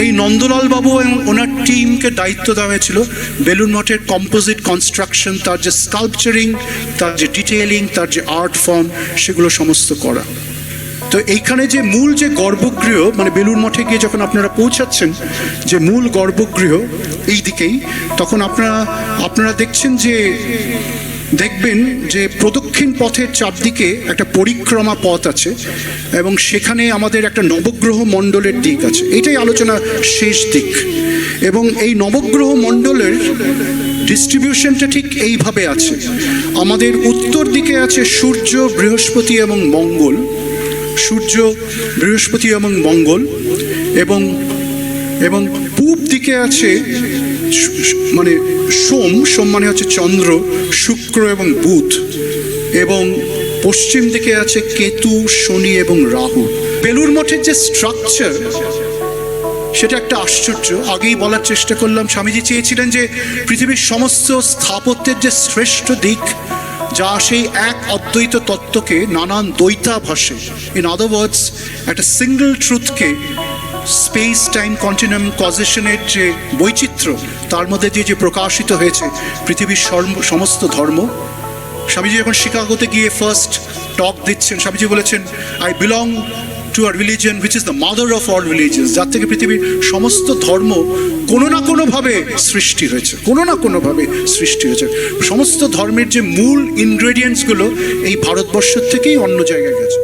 এই নন্দলাল বাবু এবং ওনার টিমকে দায়িত্ব দেওয়া হয়েছিল বেলুড় মঠের কম্পোজিট কনস্ট্রাকশন, তার যে স্কাল্পচারিং, তার যে ডিটেইলিং, তার যে আর্ট ফর্ম, সেগুলো সমস্ত করা। তো এইখানে যে মূল যে গর্ভগৃহ, মানে বেলুড় মঠে গিয়ে যখন আপনারা পৌঁছাচ্ছেন যে মূল গর্ভগৃহ এই দিকেই, তখন আপনারা দেখছেন যে দেখবেন যে প্রদক্ষিণ পথের চারদিকে একটা পরিক্রমা পথ আছে এবং সেখানে আমাদের একটা নবগ্রহ মণ্ডলের দিক আছে। এটাই আলোচনা শেষ দিক। এবং এই নবগ্রহ মণ্ডলের ডিস্ট্রিবিউশনটা ঠিক এইভাবে আছে। আমাদের উত্তর দিকে আছে সূর্য, বৃহস্পতি এবং মঙ্গল, সূর্য, বৃহস্পতি এবং মঙ্গল, এবং এবং পূব দিকে আছে মানে সোম মানে হচ্ছে চন্দ্র, শুক্র এবং বুধ, এবং পশ্চিম দিকে আছে কেতু, শনি এবং রাহু। বেলুড় মঠের যে স্ট্রাকচার সেটা একটা আশ্চর্য। আগেই বলার চেষ্টা করলাম, স্বামীজি চেয়েছিলেন যে পৃথিবীর সমস্ত স্থাপত্যের যে শ্রেষ্ঠ দিক, যা সেই এক অদ্বৈত তত্ত্বকে নানান দ্বৈতাভাসে, ইন আদার ওয়ার্ডস একটা সিঙ্গল ট্রুথকে স্পেস টাইম কন্টিনিউম কজেশনের যে বৈচিত্র্য, তার মধ্যে দিয়ে যে প্রকাশিত হয়েছে পৃথিবীর সমস্ত ধর্ম। স্বামীজি যখন শিকাগোতে গিয়ে ফার্স্ট টক দিচ্ছেন, স্বামীজি বলেছেন, I belong to a religion which is the mother of all religions, যার থেকে পৃথিবীর সমস্ত ধর্ম কোনো না কোনোভাবে সৃষ্টি হয়েছে, কোনো না কোনোভাবে সৃষ্টি হয়েছে। সমস্ত ধর্মের যে মূল ইনগ্রেডিয়েন্টসগুলো এই ভারতবর্ষ থেকেই অন্য জায়গায় গেছে।